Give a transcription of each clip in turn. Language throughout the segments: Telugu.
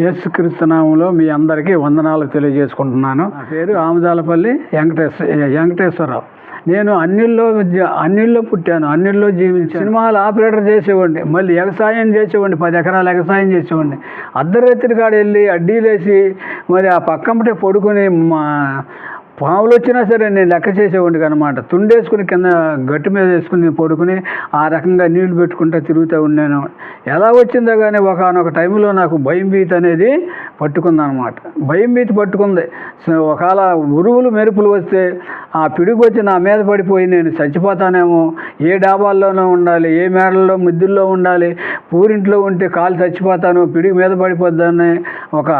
యేసుక్రీస్తు నామములో మీ అందరికీ వందనాలు తెలియజేసుకుంటున్నాను. నా పేరు ఆముదాలపల్లి వెంకటేశ్వరరావు. నేను అన్నిల్లో పుట్టాను, అన్నిల్లో జీవించాను. సినిమాలు ఆపరేటర్ చేసేవాడిని, మళ్ళీ వ్యవసాయం చేసేవాడిని, 10 ఎకరాల వ్యవసాయం చేసేవాడిని. అర్ధరాత్రి కాడ వెళ్ళి అడ్డీలేసి మరి ఆ పక్కమ్మటే పడుకొని పాములు వచ్చినా సరే నేను లెక్క చేసేవాడికి అనమాట. తుండేసుకుని కింద గట్టి మీద వేసుకుని పడుకుని ఆ రకంగా నీళ్లు పెట్టుకుంటూ తిరుగుతూ ఉన్నాను. ఎలా వచ్చిందో కానీ ఒకనొక టైంలో నాకు భయం భీతి అనేది పట్టుకుందనమాట. భయం భీతి పట్టుకుంది. ఒకవేళ ఉరువులు మెరుపులు వస్తే ఆ పిడుగు వచ్చి నా మీద పడిపోయి నేను చచ్చిపోతానేమో, ఏ డాబాల్లోనో ఉండాలి, ఏ మేడల్లో ముద్దుల్లో ఉండాలి, పూరింట్లో ఉంటే కాలు చచ్చిపోతాను, పిడుగు మీద పడిపోద్దని ఒక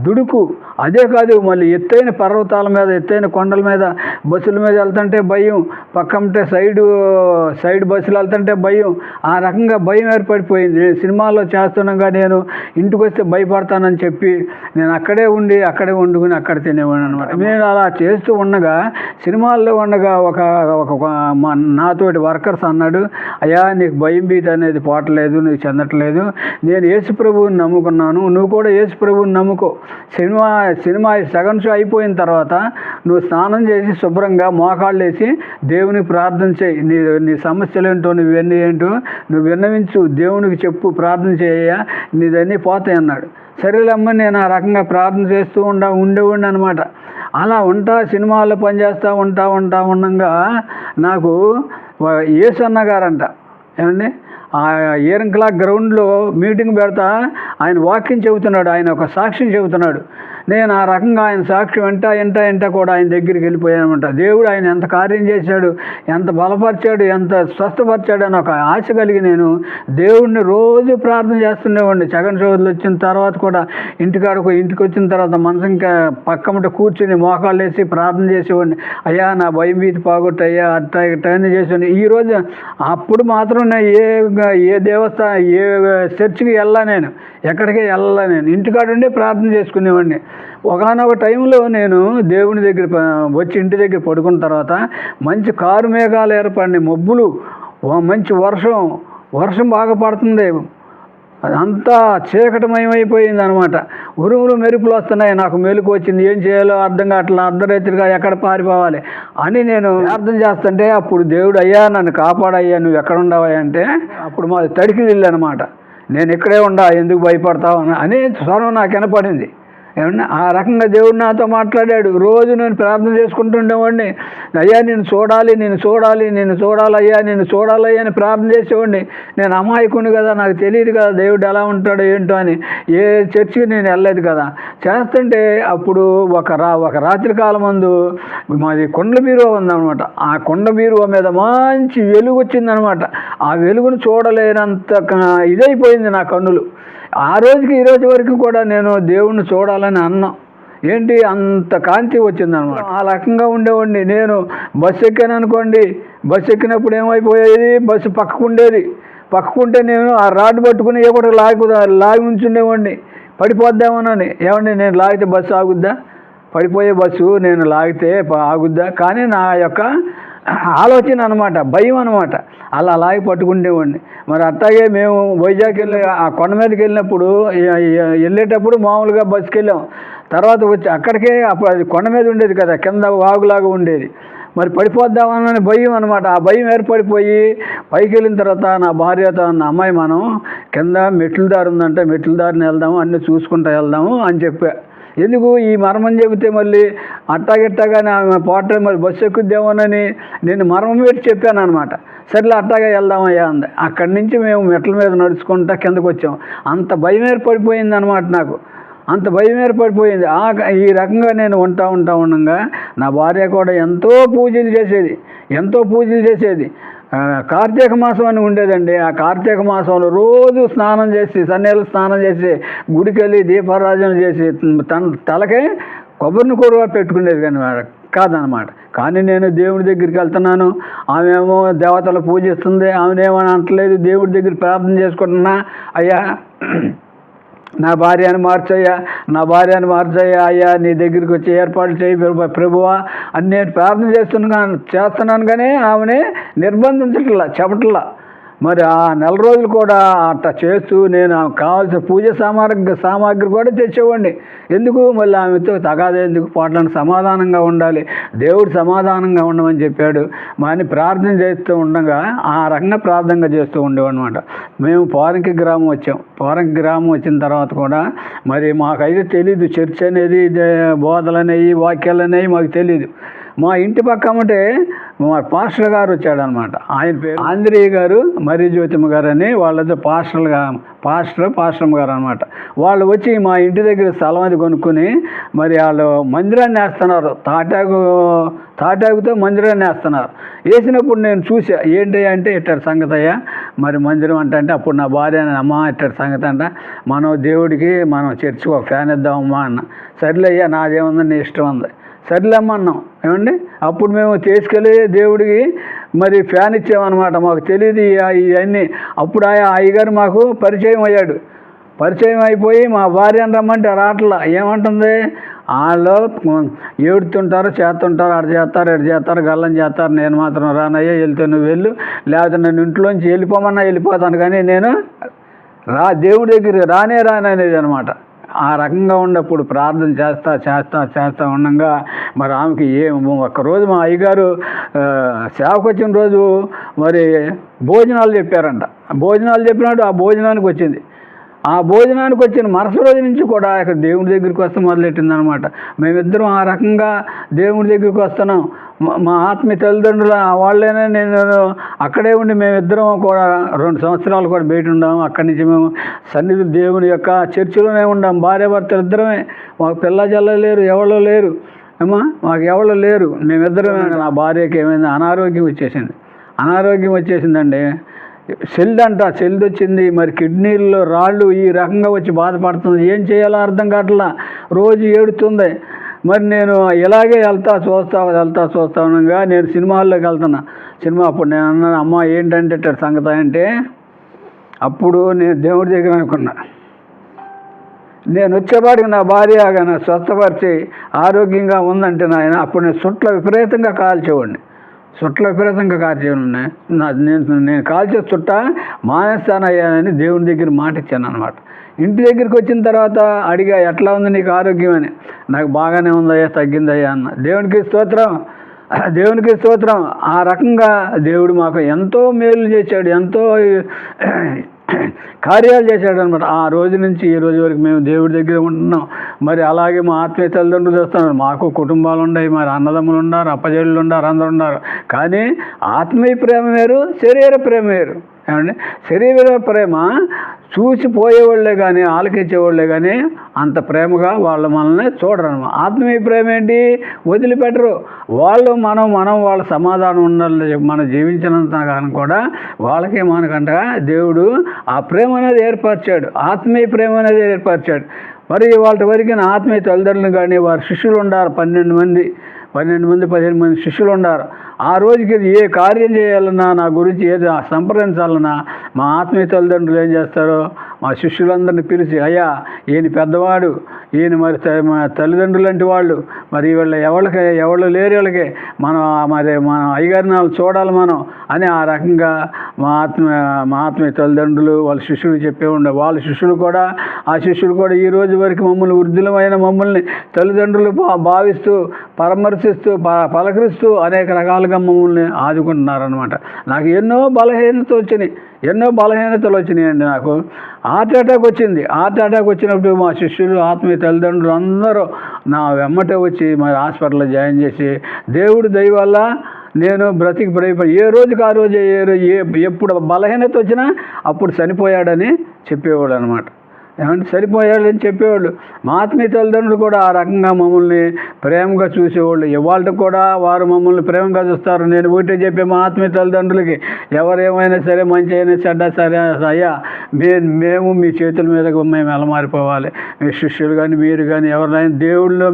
దుడుకు. అదే కాదు, మళ్ళీ ఎత్తైన పర్వతాల మీద, ఎత్తైన కొండల మీద బస్సుల మీద వెళ్తుంటే భయం, పక్కంటే సైడ్ బస్సులు వెళ్తుంటే భయం. ఆ రకంగా భయం ఏర్పడిపోయింది. నేను సినిమాల్లో చేస్తున్నాగా నేను ఇంటికి వస్తే భయపడతానని చెప్పి నేను అక్కడే వండుకుని అక్కడ తినేవాడిని అనమాట. నేను అలా చేస్తూ ఉండగా, సినిమాల్లో ఉండగా నాతోటి వర్కర్స్ అన్నాడు, అయ్యా నీకు భయం భీతి అనేది పోవట్లేదు, నీకు చెందట్లేదు, నేను యేసు ప్రభువుని నమ్ముకున్నాను, నువ్వు కూడా యేసు ప్రభువుని నమ్ముకో. సినిమా సగం షో అయిపోయిన తర్వాత నువ్వు స్నానం చేసి శుభ్రంగా మోకాళ్ళు వేసి దేవునికి ప్రార్థన చేయి. నీ సమస్యలు ఏంటో, నువ్వన్నీ ఏంటో నువ్వు విన్నవించు, దేవునికి చెప్పు, ప్రార్థన చేయ, నీదన్నీ పోతాయి అన్నాడు. సరేలేమ్మ, నేను ఆ రకంగా ప్రార్థన చేస్తూ ఉండేవాడిని అనమాట. అలా సినిమాల్లో పనిచేస్తూ ఉండగా నాకు యేసు అన్నగారంట, ఏమండి, ఆ ఏరం క్లాక్ గ్రౌండ్లో మీటింగ్ పెడతా ఆయన వాక్యం చెబుతున్నాడు, ఆయన ఒక సాక్ష్యం చెబుతున్నాడు. నేను ఆ రకంగా ఆయన సాక్ష్యం వెంట కూడా ఆయన దగ్గరికి వెళ్ళిపోయానమాట. దేవుడు ఆయన ఎంత కార్యం చేశాడు, ఎంత బలపరిచాడు, ఎంత స్వస్థపరిచాడు అని ఒక ఆశ కలిగి నేను దేవుడిని రోజు ప్రార్థన చేస్తుండేవాడిని. జగన్ చౌదరులు వచ్చిన తర్వాత కూడా ఇంటికి వచ్చిన తర్వాత మనసం పక్కమట కూర్చుని మోకాళ్ళు వేసి ప్రార్థన చేసేవాడిని. అయ్యా నా భయం భీతి పోగొట్టయ్యా, అట్లా చేసేవాడిని. ఈరోజు అప్పుడు మాత్రం ఏ దేవస్థానం, ఏ చర్చికి నేను ఎక్కడికి నేను ఇంటికాడుండే ప్రార్థన చేసుకునేవాడిని. ఒకనొక టైంలో నేను దేవుని దగ్గర వచ్చి ఇంటి దగ్గర పడుకున్న తర్వాత మంచి కారు మేఘాలు ఏర్పడినాయి, మబ్బులు, మంచి వర్షం బాగా పడుతుంది, అంతా చీకటమయమైపోయింది అనమాట. ఉరుములు మెరుపులు వస్తున్నాయి. నాకు మెలకు వచ్చింది, ఏం చేయాలో అర్థం కావట్లా, అర్ధరాత్రిగా ఎక్కడ పారిపోవాలి అని నేను ప్రార్థన చేస్తుంటే అప్పుడు దేవుడు, అయ్యా నన్ను కాపాడయ్యా, నువ్వు ఎక్కడ ఉండవా అంటే, అప్పుడు మాది తడికి ఇల్లు అనమాట. నేను ఇక్కడే ఎందుకు భయపడతావు అని స్వరం నాకు వినపడింది. ఏమన్నా ఆ రకంగా దేవుడు నాతో మాట్లాడాడు. రోజు నేను ప్రార్థన చేసుకుంటుండేవాడిని. అయ్యా నేను చూడాలి అయ్యా, నేను చూడాలయ్యా అని ప్రార్థన చేసేవాడిని. నేను అమాయకుని కదా, నాకు తెలియదు కదా దేవుడు ఎలా ఉంటాడో ఏంటో అని. ఏ చర్చికి నేను వెళ్ళలేదు కదా. చేస్తుంటే అప్పుడు ఒక రాత్రి కాలం ముందు మాది కొండ బీరువా ఉందన్నమాట. ఆ కొండ బీరువా మీద మంచి వెలుగు వచ్చిందనమాట. ఆ వెలుగును చూడలేనంత ఇదైపోయింది నా కన్నులు. ఆ రోజుకి ఈ రోజు వరకు కూడా నేను దేవుణ్ణి చూడాలని అన్నాం. ఏంటి అంత కాంతి వచ్చిందనమాట. ఆ రకంగా ఉండేవాడిని. నేను బస్సు ఎక్కాను అనుకోండి, బస్సు ఎక్కినప్పుడు ఏమైపోయేది, బస్సు పక్కకుంటే నేను ఆ రాడ్ పట్టుకుని ఒకటి లాగి ఉంచుండేవాడిని, పడిపోద్దామోనని. ఏమండి, నేను లాగితే బస్సు ఆగుద్దా? పడిపోయే బస్సు నేను లాగితే ఆగుద్దా? కానీ నా యొక్క ఆలోచన అనమాట, భయం అనమాట. అలా లాగి పట్టుకుండేవాడిని. మరి అట్లాగే మేము వైజాగ్ ఆ కొండ మీదకి వెళ్ళేటప్పుడు మామూలుగా బస్సుకి వెళ్ళాం. తర్వాత వచ్చి అక్కడికే అప్పుడు అది కొండ మీద ఉండేది కదా, కింద వాగులాగా ఉండేది. మరి పడిపోద్దామని భయం అనమాట. ఆ భయం ఏర్పడిపోయి పైకి వెళ్ళిన తర్వాత నా భార్యతో అన్న, అమ్మాయి మనం కింద మెట్ల దారి ఉందంటే మెట్ల దారిని వెళ్దాము, అన్నీ చూసుకుంటూ వెళ్దాము అని చెప్పా. ఎందుకు ఈ మర్మం చెబితే మళ్ళీ అట్టాగిట్టాగానే ఆమె పోటే మరి బస్సు ఎక్కుద్దామోనని నేను మర్మం పెట్టి చెప్పాను అనమాట. సరేలే అట్టాగా వెళ్దామయ్యా అంది. అక్కడి నుంచి మేము మెట్ల మీద నడుచుకుంటా కిందకు వచ్చాం. అంత భయం ఏర్పడిపోయింది అనమాట నాకు, అంత భయం ఏర్పడిపోయింది. ఈ రకంగా నేను ఉండగా నా భార్య కూడా ఎంతో పూజలు చేసేది. కార్తీక మాసం అని ఉండేదండి. ఆ కార్తీక మాసంలో రోజు సన్నీళ్ళు స్నానం చేసి గుడికి వెళ్ళి దీపారాధన చేసి తలకే కొబ్బరిని కూర పెట్టుకునేది కాదనమాట. కానీ నేను దేవుడి దగ్గరికి వెళ్తున్నాను, ఆమెమో దేవతలు పూజిస్తుంది, ఆమెనేమని అంటలేదు, దేవుడి దగ్గర ప్రార్థన చేసుకుంటున్నా, అయ్యా నా భార్యను మార్చయ్యా అయ్యా, నీ దగ్గరికి వచ్చి ఏర్పాటు చేయి ప్రభువా అని నేను ప్రార్థన చేస్తున్నాను. కానీ ఆమెనే నిర్బంధించట్లా, చెప్పట్లా. మరి ఆ నెల రోజులు కూడా అట్లా చేస్తూ నేను ఆమెకు కావాల్సిన పూజ సామాగ్రి కూడా తెచ్చేవాడిని. ఎందుకు మళ్ళీ ఆమెతో తగాదే ఎందుకు, పోవడానికి సమాధానంగా ఉండాలి, దేవుడు సమాధానంగా ఉండమని చెప్పాడు. అని ప్రార్థన చేస్తూ ఉండగా ఆ రకంగా ప్రార్థనగా చేస్తూ ఉండేవాడనమాట. మేము పోరంకి గ్రామం వచ్చాం. పోరంకి గ్రామం వచ్చిన తర్వాత కూడా మరి మాకైతే తెలీదు చర్చ్ అనేది, బోధలు అనేవి, వాక్యాలు అనేవి మాకు తెలీదు. మా ఇంటి పక్కమంటే మా పాస్టర్ గారు వచ్చాడనమాట. ఆయన పేరు ఆంధ్రేయ గారు, మర్రి జ్యోతిమ్మ గారు అని వాళ్ళతో పాస్టరమ్మ గారు అనమాట. వాళ్ళు వచ్చి మా ఇంటి దగ్గర స్థలం అది కొనుక్కొని మరి వాళ్ళు మందిరాన్ని వేస్తున్నారు. తాటాకుతో మందిరాన్ని వేస్తున్నారు. వేసినప్పుడు నేను చూసా, ఏంటి అంటే ఇట్టడి సంగతి అయ్యా, మరి మందిరం అంటే అప్పుడు నా భార్య అమ్మ ఇట్టడి సంగతి అంట, మనం దేవుడికి మనం చర్చికి ఒక ఫ్యాన్ ఇద్దామమ్మా అన్న. సర్లే అయ్యా నాదేముంది నీ ఇష్టం ఉంది, సర్లేమ్మన్నాం. ఏమండి అప్పుడు మేము తీసుకెళ్ళి దేవుడికి మరి ఫ్యాన్ ఇచ్చామన్నమాట. మాకు తెలియదు ఇవన్నీ. అప్పుడు అయ్యగారు మాకు పరిచయం అయిపోయి మా భార్యను రమ్మంటే రాట్లా. ఏమంటుంది, వాళ్ళు ఏడుతుంటారు, చేస్తుంటారు, అటు చేస్తారు, గల్లం చేస్తారు, నేను మాత్రం రానయ్యా, వెళ్తే నువ్వు వెళ్ళు, లేకపోతే నన్ను ఇంట్లోంచి వెళ్ళిపోమన్నా వెళ్ళిపోతాను, కానీ నేను దేవుడి దగ్గరికి రాననేది అనమాట. ఆ రకంగా ఉన్నప్పుడు ప్రార్థన చేస్తా ఉండగా మరి ఆమెకి ఒక్కరోజు మా అయ్యగారు సేవకు వచ్చిన రోజు మరి భోజనాలు చెప్పారంట. భోజనాలు చెప్పినట్టు ఆ భోజనానికి వచ్చింది. ఆ భోజనానికి వచ్చిన మరుసటి రోజు నుంచి కూడా ఇక్కడ దేవుడి దగ్గరికి వస్తే మొదలెట్టింది అనమాట. మేమిద్దరం ఆ రకంగా దేవుడి దగ్గరికి వస్తున్నాం. మా ఆత్మీయ తల్లిదండ్రులు వాళ్ళైనా నేను అక్కడే ఉండి మేమిద్దరం కూడా 2 సంవత్సరాలు కూడా బయట ఉన్నాము. అక్కడి నుంచి మేము సన్నిధి దేవుని యొక్క చర్చిలోనే ఉన్నాం. భార్యాభర్తలు ఇద్దరమే, మాకు పిల్ల జల్ల లేరు, ఎవరో లేరు అమ్మా, మాకు ఎవరో లేరు, మేమిద్దరం. నా భార్యకి ఏమైంది, అనారోగ్యం వచ్చేసిందండి. సెల్ది వచ్చింది. మరి కిడ్నీల్లో రాళ్ళు ఈ రకంగా వచ్చి బాధపడుతుంది. ఏం చేయాలో అర్థం కావట్లా, రోజు ఏడుతుంది. మరి నేను ఇలాగే వెళ్తా చూస్తా ఉండగా నేను సినిమా హాల్లోకి వెళ్తున్నా. అప్పుడు నేను అన్నాను, అమ్మ ఏంటంటే ఇట్ట సంగతి అంటే, అప్పుడు నేను దేవుడి దగ్గర అనుకున్నా, నేను వచ్చేపాటికి నా భార్య నా స్వస్థపరిచి ఆరోగ్యంగా ఉందంటే నాయన, అప్పుడు నేను సుట్ల విపరీతంగా కాల్చేవాడిని. నేను కాల్చే చుట్ట మానేస్తానయ్యానని దేవుని దగ్గర మాట ఇచ్చాను అనమాట. ఇంటి దగ్గరికి వచ్చిన తర్వాత అడిగా, ఎట్లా ఉంది నీకు ఆరోగ్యం అని. నాకు బాగానే ఉందయ్యా, తగ్గిందయ్యా అన్న. దేవునికి స్తోత్రం. ఆ రకంగా దేవుడు మాకు ఎంతో మేలు చేశాడు, ఎంతో కార్యాలు చేశాడు అనమాట. ఆ రోజు నుంచి ఈ రోజు వరకు మేము దేవుడి దగ్గర ఉంటున్నాం. మరి అలాగే మా ఆత్మీయ తల్లిదండ్రులు చేస్తున్నారు. మాకు కుటుంబాలు ఉన్నాయి, మరి అన్నదమ్ములు ఉన్నారు, అప్పజల్లులు ఉన్నారు, అందరూ ఉన్నారు. కానీ ఆత్మీయ ప్రేమ వేరు, శరీర ప్రేమ వేరు. ఏమండి, శరీర ప్రేమ చూసిపోయేవాళ్ళే కానీ ఆలకించేవాళ్ళే కానీ అంత ప్రేమగా వాళ్ళు మనల్ని చూడరు అనమాట. ఆత్మీయ ప్రేమ ఏంటి, వదిలిపెట్టరు వాళ్ళు. మనం వాళ్ళ సమాధానం ఉండాలి. మనం జీవించినంత కానీ కూడా వాళ్ళకి మనకంట దేవుడు ఆ ప్రేమ అనేది ఏర్పరిచాడు, ఆత్మీయ ప్రేమ అనేది ఏర్పరిచాడు. మరి వాళ్ళ వరకు ఆత్మీయ తల్లిదండ్రులు కానీ వారి శిష్యులు ఉండారు. 12 మంది 15 మంది శిష్యులు ఉన్నారు. ఆ రోజుకి ఏ కార్యం చేయాలన్నా, నా గురించి ఏది సంప్రదించాలన్నా మా ఆత్మీయ తల్లిదండ్రులు ఏం చేస్తారో మా శిష్యులందరినీ పిలిచి, అయ్యా ఈయన పెద్దవాడు, ఈయన మరి మా తల్లిదండ్రులు లాంటి వాళ్ళు, మరి వీళ్ళ ఎవరు లేరు, వీళ్ళకి మన అయ్యగారిని వాళ్ళు చూడాలి మనం అని ఆ రకంగా మా ఆత్మీయ తల్లిదండ్రులు వాళ్ళ శిష్యులు చెప్పే ఉండే. వాళ్ళ శిష్యులు కూడా ఈ రోజు వరకు మమ్మల్ని తల్లిదండ్రులు భావిస్తూ పరామర్శిస్తూ పలకరిస్తూ అనేక రకాలుగా మమ్మల్ని ఆదుకుంటున్నారనమాట. నాకు ఎన్నో బలహీనతలు వచ్చినాయండి. నాకు హార్ట్ అటాక్ వచ్చినప్పుడు మా శిష్యులు ఆత్మీయ తల్లిదండ్రులు అందరూ నా వెమ్మటే వచ్చి మరి హాస్పిటల్లో జాయిన్ చేసి, దేవుడి దయ వల్ల నేను బ్రతికి ఏ రోజుకి ఆ రోజు ఎప్పుడు బలహీనత వచ్చినా అప్పుడు చనిపోయాడని చెప్పేవాడు అనమాట. ఏమంటే సరిపోయాడని చెప్పేవాళ్ళు. మా ఆత్మీయ తల్లిదండ్రులు కూడా ఆ రకంగా మమ్మల్ని ప్రేమగా చూసేవాళ్ళు. ఇవాళ కూడా వారు మమ్మల్ని ప్రేమగా చూస్తారు. నేను ఒకటే చెప్పే మా ఆత్మీయ తల్లిదండ్రులకి, ఎవరేమైనా సరే, మంచి అయినా చెడ్డ సరే, అయ్యా మేము మీ చేతుల మీదకు మేము ఎలా మారిపోవాలి, మీ శిష్యులు కానీ మీరు కానీ ఎవరినైనా దేవుళ్ళు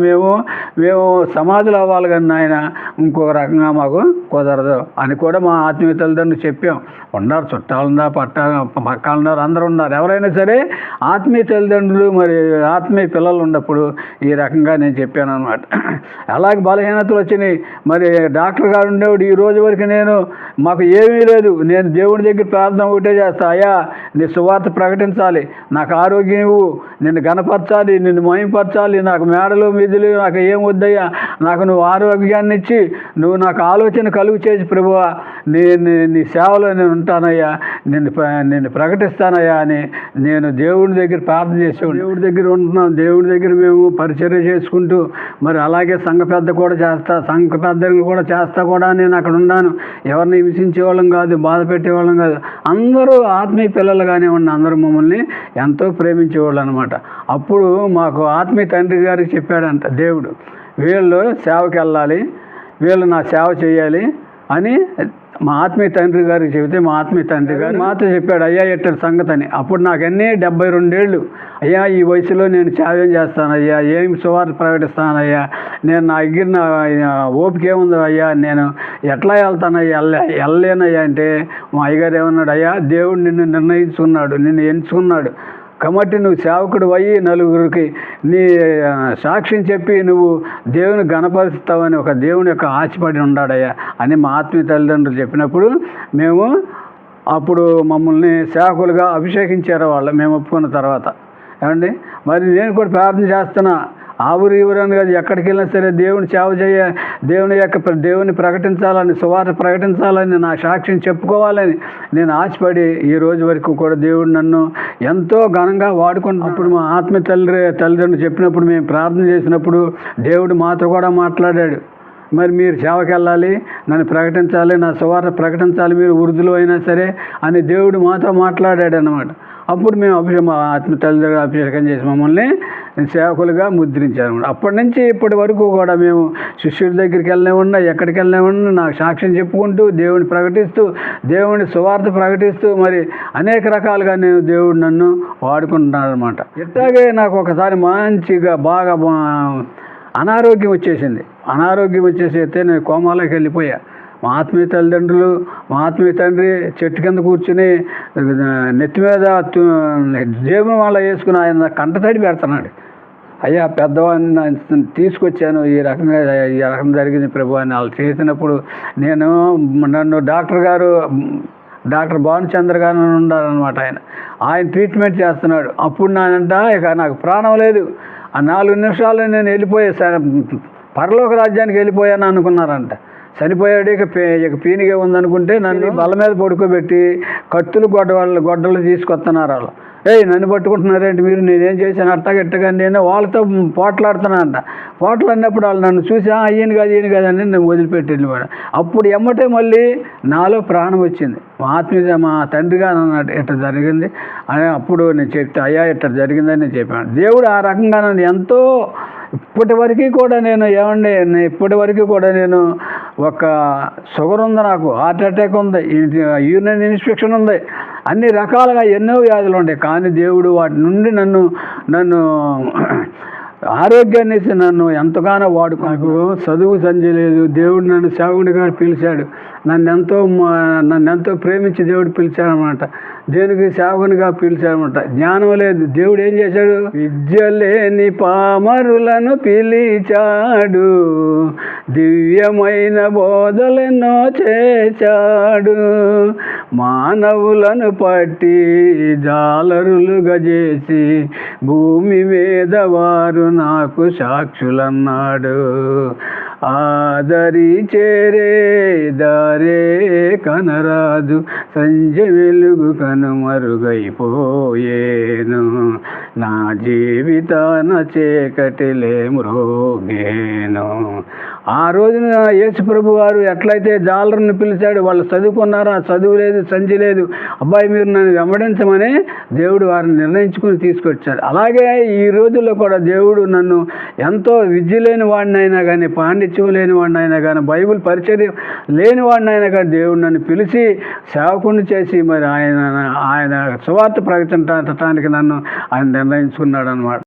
మేము సమాధులు అవ్వాలి, కానీ ఆయన ఇంకొక రకంగా మాకు కుదరదు అని కూడా మా ఆత్మీయ తల్లిదండ్రులు చెప్పాం. ఉన్నారు, చుట్టాలున్నారు, పక్కాలున్నారు, అందరూ ఉన్నారు. ఎవరైనా సరే ఆత్మీయ ఆత్మీయ తల్లిదండ్రులు మరి ఆత్మీయ పిల్లలు ఉన్నప్పుడు ఈ రకంగా నేను చెప్పాను అనమాట. అలాగే బలహీనతలు వచ్చినాయి. మరి డాక్టర్ గారు ఉండేవాడు ఈ రోజు వరకు మాకు ఏమీ లేదు. నేను దేవుడి దగ్గర ప్రార్థన ఒకటే చేస్తా, అయ్యా నీ సువార్త ప్రకటించాలి, నాకు ఆరోగ్యం ఇవ్వు, నిన్ను గణపరచాలి, నిన్ను మహింపరచాలి, నాకు మేడలు మిదులు నాకు ఏం వద్దయ్యా, నాకు నువ్వు ఆరోగ్యాన్ని ఇచ్చి నువ్వు నాకు ఆలోచన కలుగు చేసి ప్రభువా, నీ సేవలో నేను ఉంటానయ్యా, నిన్ను ప్రకటిస్తానయ్యా అని నేను దేవుడి దగ్గర ప్రార్థన చేసాను. దేవుడి దగ్గర ఉంటున్నాం, దేవుడి దగ్గర మేము పరిచర్య చేసుకుంటూ మరి అలాగే సంఘ పెద్ద కూడా చేస్తా, సంఘ పెద్దలు కూడా చేస్తా కూడా నేను అక్కడ ఉన్నాను. ఎవరిని హింసించేవాళ్ళం కాదు, బాధ పెట్టేవాళ్ళం కాదు. అందరూ ఆత్మీయ పిల్లలుగానే ఉన్న అందరూ మమ్మల్ని ఎంతో ప్రేమించేవాళ్ళు అనమాట. అప్పుడు మాకు ఆత్మీయ తండ్రి గారికి చెప్పాడంట దేవుడు, వీళ్ళు సేవకి వెళ్ళాలి, వీళ్ళు నా సేవ చేయాలి అని మా ఆత్మీయ తండ్రి గారికి చెబితే మా ఆత్మీయ తండ్రి గారు మాతో చెప్పాడు, అయ్యా ఎట్టడి సంగతి అని. అప్పుడు నాకు 72 ఏళ్ళు. అయ్యా ఈ వయసులో నేను సేవం చేస్తానయ్యా, ఏం సువార్త ప్రకటిస్తానయ్యా, నేను నా దగ్గర ఓపిక ఏముందో అయ్యా, నేను ఎట్లా వెళ్తానయ్యా, వెళ్ళలేనయ్యా అంటే మా అయ్యగారు ఏమన్నాడు, అయ్యా దేవుడు నిన్ను నిర్ణయించుకున్నాడు, నిన్ను ఎంచుకున్నాడు కాబట్టి నువ్వు సేవకుడు అయ్యి నలుగురికి నీ సాక్ష్యం చెప్పి నువ్వు దేవుని గణపరుస్తావని ఒక దేవుని యొక్క ఆశపడి ఉన్నాడయ్యా అని మా ఆత్మీయ తల్లిదండ్రులు చెప్పినప్పుడు మేము అప్పుడు మమ్మల్ని సేవకులుగా అభిషేకించారు వాళ్ళు. మేము ఒప్పుకున్న తర్వాత ఏమండి, మరి నేను కూడా ప్రార్థన చేస్తున్నా, ఆ ఊరు ఈ ఊరు అని కాదు, ఎక్కడికి వెళ్ళినా సరే దేవుని సేవ దేవుని ప్రకటించాలని, సువార్త ప్రకటించాలని, నా సాక్ష్యం చెప్పుకోవాలని నేను ఆశపడి ఈ రోజు వరకు కూడా దేవుడు నన్ను ఎంతో ఘనంగా వాడుకున్నప్పుడు మా ఆత్మీయ తల్లిదండ్రులు చెప్పినప్పుడు మేము ప్రార్థన చేసినప్పుడు దేవుడు మాతో కూడా మాట్లాడాడు. మరి మీరు సేవకి వెళ్ళాలి, నన్ను ప్రకటించాలి, నా సువార్త ప్రకటించాలి, మీరు ఉర్దూలో అయినా సరే అని దేవుడు మాతో మాట్లాడాడు అన్నమాట. అప్పుడు మేము మా ఆత్మ తల్లిదండ్రులు అభిషేకం చేసి మమ్మల్ని సేవకులుగా ముద్రించారు. అప్పటి నుంచి ఇప్పటి వరకు కూడా మేము శిష్యుల దగ్గరికి వెళ్ళినా ఎక్కడికి వెళ్ళినా నాకు సాక్ష్యం చెప్పుకుంటూ దేవుని ప్రకటిస్తూ దేవుని సువార్త ప్రకటిస్తూ మరి అనేక రకాలుగా దేవుడు నన్ను వాడుకుంటున్నాడు అనమాట. ఇట్లాగే నాకు ఒకసారి మంచిగా బాగా అనారోగ్యం వచ్చేసింది. అనారోగ్యం వచ్చేసైతే నేను కోమాలోకి వెళ్ళిపోయా. మా ఆత్మీయ తల్లిదండ్రులు, మా ఆత్మీయ తండ్రి చెట్టు కింద కూర్చుని నెత్తి మీద జేబు వాళ్ళ వేసుకుని ఆయన కంటతడి పెడుతున్నాడు. అయ్యా పెద్దవాడిని తీసుకొచ్చాను, ఈ రకం జరిగింది ప్రభు అని వాళ్ళు చేసినప్పుడు నన్ను డాక్టర్ భానుచంద్ర గారు ఉన్నారనమాట. ఆయన ట్రీట్మెంట్ చేస్తున్నాడు. అప్పుడు ఇక నాకు ప్రాణం లేదు. ఆ 4 నిమిషాల్లో నేను పరలోక రాజ్యానికి వెళ్ళిపోయాను అనుకున్నారంట. చనిపోయాడు, ఇక పీనిగా ఉందనుకుంటే నన్ను బల్ల మీద పడుకోబెట్టి కత్తులు గొడ్డలు తీసుకొస్తున్నారు వాళ్ళు. నన్ను పట్టుకుంటున్నారేంటి మీరు, నేనేం చేశాను అట్టగా నేను వాళ్ళతో పోట్లాడుతున్నానంట. పోట్లాడినప్పుడు వాళ్ళు నన్ను చూసి ఈయన కాదు అని నేను వదిలిపెట్టి వెళ్ళిపోయాను. అప్పుడు ఎమ్మటే మళ్ళీ నాలో ప్రాణం వచ్చింది. మా తండ్రిగా అన్నాడు ఇట్లా జరిగింది అని. అప్పుడు నేను చెప్తే అయ్యా ఇట్లా జరిగిందని నేను చెప్పాను. దేవుడు ఆ రకంగా నన్ను ఎంతో ఇప్పటి వరకు కూడా నేను ఒక షుగర్ ఉంది, నాకు హార్ట్ అటాక్ ఉంది, యూరిన్ ఇన్ఫెక్షన్ ఉంది, అన్ని రకాలుగా ఎన్నో వ్యాధులు ఉంటాయి. కానీ దేవుడు వాటి నుండి నన్ను ఆరోగ్యాన్ని ఇచ్చి నన్ను ఎంతగానో నాకు చదువు సంజయ్ లేదు. దేవుడు నన్ను సేవకుడిగా పిలిచాడు. నన్ను ఎంతో ప్రేమించి దేవుడు పిలిచాడనమాట. దేనికి సేవకునిగా పిలిచాడనమాట. జ్ఞానం లేదు, దేవుడు ఏం చేశాడు, విద్య లేని పామరులను పిలిచాడు, దివ్యమైన బోధలెన్నో చేశాడు, మానవులను పట్టి జాలరులుగా చేసి భూమి మీద వారు నాకు సాక్షులన్నాడు. ఆదరి చేరే దారే కనరాదు, సంజ వెలుగు కనుమరుగైపోయేను, నా జీవితాన చీకటిలే మ్రోగేను. ఆ రోజున యేసు ప్రభు వారు ఎట్లయితే జాలరుని పిలిచాడు, వాళ్ళు చదువుకున్నారా, చదువు లేదు, సంజి లేదు, అబ్బాయి మీరు నన్ను వెంబడించమని దేవుడు వారిని నిర్ణయించుకుని తీసుకొచ్చాడు. అలాగే ఈ రోజుల్లో కూడా దేవుడు నన్ను ఎంతో విద్య లేని వాడినైనా కానీ, పాండిత్యం లేని వాడినైనా కానీ, బైబిల్ పరిచర్య లేని వాడినైనా కానీ దేవుడు నన్ను పిలిచి సేవకుని చేసి మరి ఆయన సువార్త ప్రకటించడానికి నన్ను ఆయన నిర్ణయించుకున్నాడు అన్నమాట.